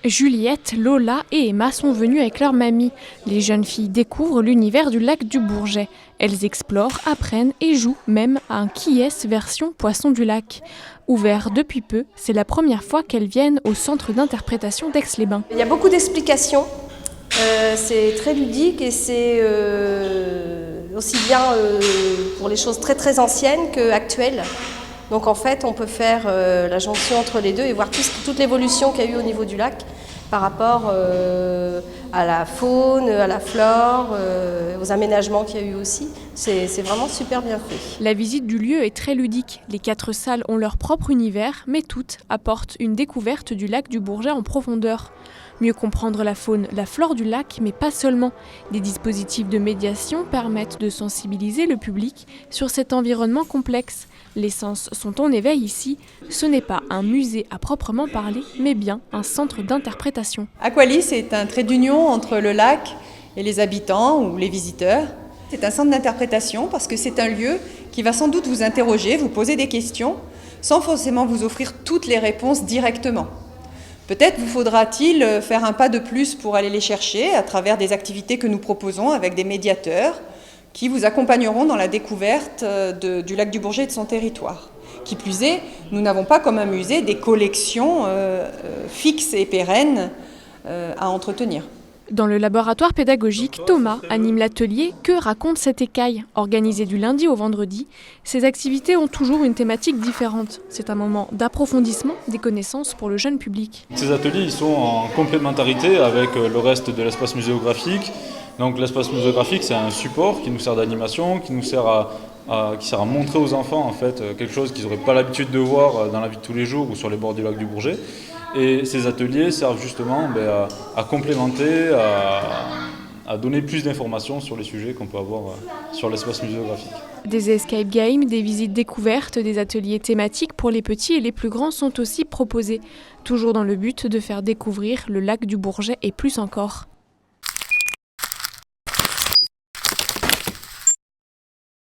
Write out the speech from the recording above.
Juliette, Lola et Emma sont venues avec leur mamie. Les jeunes filles découvrent l'univers du lac du Bourget. Elles explorent, apprennent et jouent même à un qui-est version poisson du lac. Ouvert depuis peu, c'est la première fois qu'elles viennent au centre d'interprétation d'Aix-les-Bains. Il y a beaucoup d'explications, c'est très ludique et c'est aussi bien pour les choses très très anciennes qu'actuelles. Donc en fait, on peut faire la jonction entre les deux et voir toute l'évolution qu'il y a eu au niveau du lac par rapport à la faune, à la flore, aux aménagements qu'il y a eu aussi. C'est vraiment super bien fait. La visite du lieu est très ludique. Les 4 salles ont leur propre univers, mais toutes apportent une découverte du lac du Bourget en profondeur. Mieux comprendre la faune, la flore du lac, mais pas seulement. Des dispositifs de médiation permettent de sensibiliser le public sur cet environnement complexe. Les sens sont en éveil ici. Ce n'est pas un musée à proprement parler, mais bien un centre d'interprétation. Aqualis est un trait d'union entre le lac et les habitants ou les visiteurs. C'est un centre d'interprétation parce que c'est un lieu qui va sans doute vous interroger, vous poser des questions, sans forcément vous offrir toutes les réponses directement. Peut-être vous faudra-t-il faire un pas de plus pour aller les chercher à travers des activités que nous proposons avec des médiateurs qui vous accompagneront dans la découverte du lac du Bourget et de son territoire. Qui plus est, nous n'avons pas comme un musée des collections fixes et pérennes à entretenir. Dans le laboratoire pédagogique, Thomas anime l'atelier « Que raconte cette écaille ?». Organisé du lundi au vendredi, ces activités ont toujours une thématique différente. C'est un moment d'approfondissement des connaissances pour le jeune public. Ces ateliers ils sont en complémentarité avec le reste de l'espace muséographique. Donc l'espace muséographique, c'est un support qui nous sert d'animation, qui sert à montrer aux enfants en fait, quelque chose qu'ils n'auraient pas l'habitude de voir dans la vie de tous les jours ou sur les bords du lac du Bourget. Et ces ateliers servent justement à complémenter, à donner plus d'informations sur les sujets qu'on peut avoir sur l'espace muséographique. Des escape games, des visites découvertes, des ateliers thématiques pour les petits et les plus grands sont aussi proposés, toujours dans le but de faire découvrir le lac du Bourget et plus encore.